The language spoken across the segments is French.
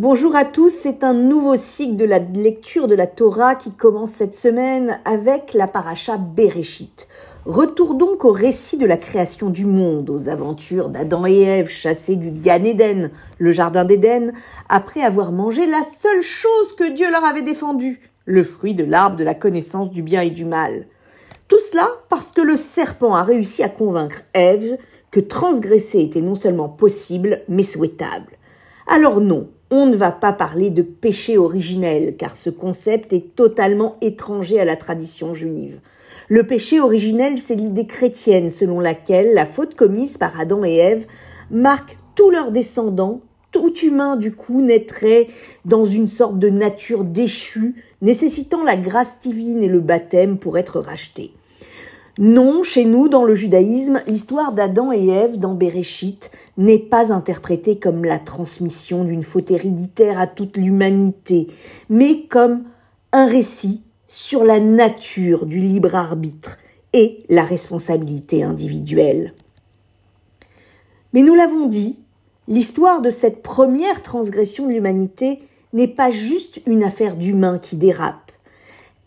Bonjour à tous, c'est un nouveau cycle de la lecture de la Torah qui commence cette semaine avec la paracha Bereshit. Retour donc au récit de la création du monde, aux aventures d'Adam et Ève chassés du Gan Eden, le jardin d'Éden, après avoir mangé la seule chose que Dieu leur avait défendue, le fruit de l'arbre de la connaissance du bien et du mal. Tout cela parce que le serpent a réussi à convaincre Ève que transgresser était non seulement possible, mais souhaitable. Alors non, on ne va pas parler de péché originel, car ce concept est totalement étranger à la tradition juive. Le péché originel, c'est l'idée chrétienne selon laquelle la faute commise par Adam et Ève marque tous leurs descendants. Tout humain, du coup, naîtrait dans une sorte de nature déchue, nécessitant la grâce divine et le baptême pour être racheté. Non, chez nous, dans le judaïsme, l'histoire d'Adam et Ève dans Bereshit n'est pas interprétée comme la transmission d'une faute héréditaire à toute l'humanité, mais comme un récit sur la nature du libre arbitre et la responsabilité individuelle. Mais nous l'avons dit, l'histoire de cette première transgression de l'humanité n'est pas juste une affaire d'humains qui dérapent.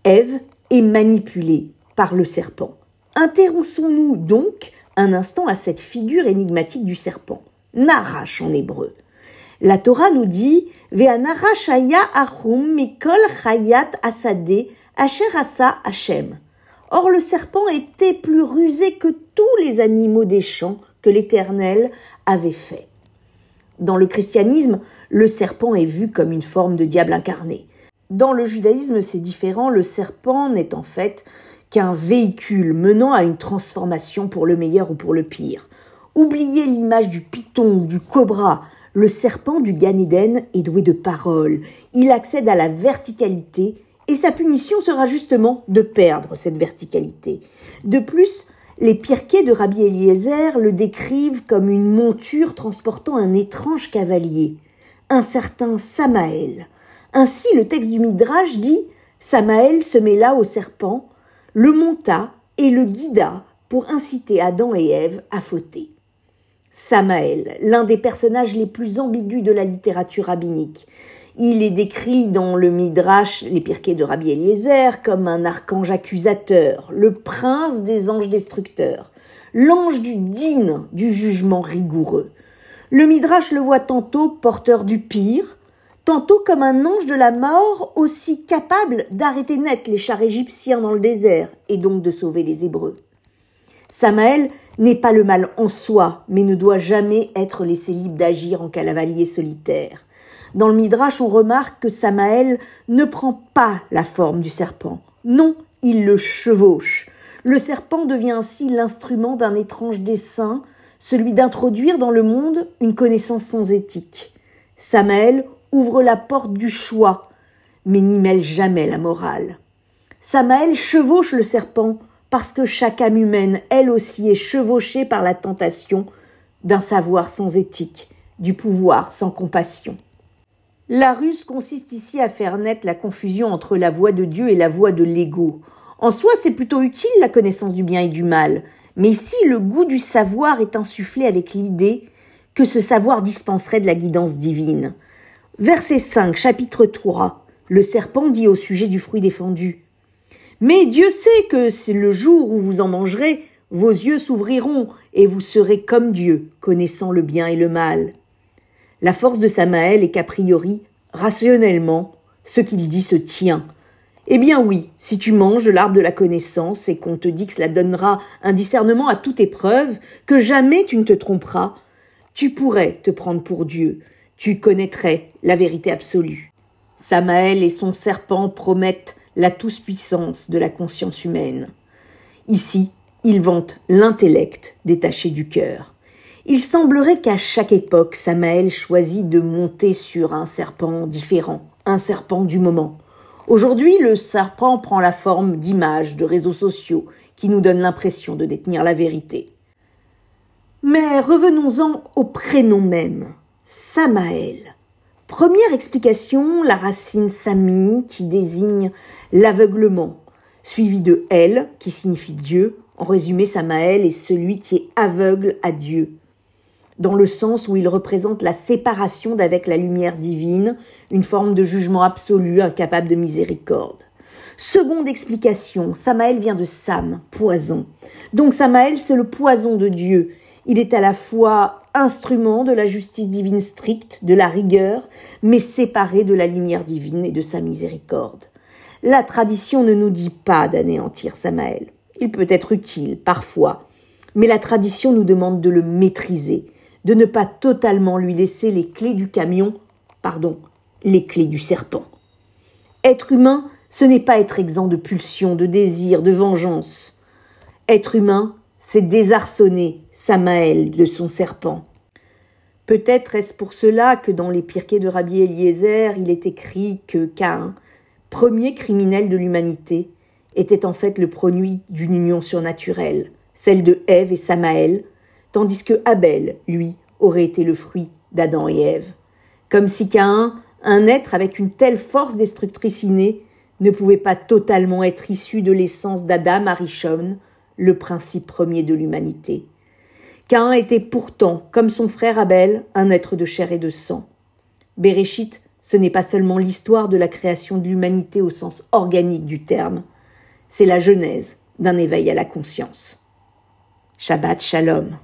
Ève est manipulée par le serpent. Intéressons-nous donc un instant à cette figure énigmatique du serpent, Narash en hébreu. La Torah nous dit « Ve'anarash haya achum mikol chayat asadeh asher asa Hashem ». Or le serpent était plus rusé que tous les animaux des champs que l'Éternel avait fait. Dans le christianisme, le serpent est vu comme une forme de diable incarné. Dans le judaïsme, c'est différent, le serpent n'est en fait qu'un véhicule menant à une transformation pour le meilleur ou pour le pire. Oubliez l'image du python ou du cobra. Le serpent du Gan Eden est doué de parole. Il accède à la verticalité et sa punition sera justement de perdre cette verticalité. De plus, les Pirkei de Rabbi Eliezer le décrivent comme une monture transportant un étrange cavalier, un certain Samaël. Ainsi, le texte du Midrash dit « Samaël se mêla au serpent, le monta et le guida pour inciter Adam et Ève à fauter. » Samaël, l'un des personnages les plus ambigus de la littérature rabbinique. Il est décrit dans le Midrash, les Pirkei de Rabbi Eliezer, comme un archange accusateur, le prince des anges destructeurs, l'ange du din, du jugement rigoureux. Le Midrash le voit tantôt porteur du pire, tantôt comme un ange de la mort aussi capable d'arrêter net les chars égyptiens dans le désert et donc de sauver les Hébreux. Samaël n'est pas le mal en soi, mais ne doit jamais être laissé libre d'agir en cavalier solitaire. Dans le Midrash, on remarque que Samaël ne prend pas la forme du serpent. Non, il le chevauche. Le serpent devient ainsi l'instrument d'un étrange dessein, celui d'introduire dans le monde une connaissance sans éthique. Samaël ouvre la porte du choix, mais n'y mêle jamais la morale. Samaël chevauche le serpent parce que chaque âme humaine, elle aussi, est chevauchée par la tentation d'un savoir sans éthique, du pouvoir sans compassion. La ruse consiste ici à faire naître la confusion entre la voie de Dieu et la voie de l'ego. En soi, c'est plutôt utile la connaissance du bien et du mal, mais ici, le goût du savoir est insufflé avec l'idée que ce savoir dispenserait de la guidance divine. Verset 5, chapitre 3, le serpent dit au sujet du fruit défendu. « Mais Dieu sait que c'est le jour où vous en mangerez, vos yeux s'ouvriront et vous serez comme Dieu, connaissant le bien et le mal. » La force de Samaël est qu'a priori, rationnellement, ce qu'il dit se tient. Eh bien oui, si tu manges de l'arbre de la connaissance et qu'on te dit que cela donnera un discernement à toute épreuve, que jamais tu ne te tromperas, tu pourrais te prendre pour Dieu. Tu connaîtrais la vérité absolue. Samaël et son serpent promettent la tous-puissance de la conscience humaine. Ici, ils vantent l'intellect détaché du cœur. Il semblerait qu'à chaque époque, Samaël choisit de monter sur un serpent différent, un serpent du moment. Aujourd'hui, le serpent prend la forme d'images, de réseaux sociaux, qui nous donnent l'impression de détenir la vérité. Mais revenons-en au prénom même. Samaël. Première explication, la racine Sami qui désigne l'aveuglement, suivi de El qui signifie Dieu. En résumé, Samaël est celui qui est aveugle à Dieu. dans le sens où il représente la séparation d'avec la lumière divine, une forme de jugement absolu, incapable de miséricorde. Seconde explication, Samaël vient de Sam, poison. Donc Samaël, c'est le poison de Dieu. Il est à la fois instrument de la justice divine stricte, de la rigueur, mais séparé de la lumière divine et de sa miséricorde. La tradition ne nous dit pas d'anéantir Samaël. Il peut être utile, parfois, mais la tradition nous demande de le maîtriser, de ne pas totalement lui laisser les clés du camion, les clés du serpent. Être humain, ce n'est pas être exempt de pulsions, de désirs, de vengeance. Être humain, c'est désarçonner Samaël de son serpent. Peut-être est-ce pour cela que dans les Pirkei de Rabbi Eliezer, il est écrit que Caïn, premier criminel de l'humanité, était en fait le produit d'une union surnaturelle, celle de Ève et Samaël, tandis que Abel, lui, aurait été le fruit d'Adam et Ève. Comme si Caïn, un être avec une telle force destructrice innée, ne pouvait pas totalement être issu de l'essence d'Adam Arishon, le principe premier de l'humanité. Caïn était pourtant, comme son frère Abel, un être de chair et de sang. Béréchit, ce n'est pas seulement l'histoire de la création de l'humanité au sens organique du terme, c'est la genèse d'un éveil à la conscience. Shabbat Shalom.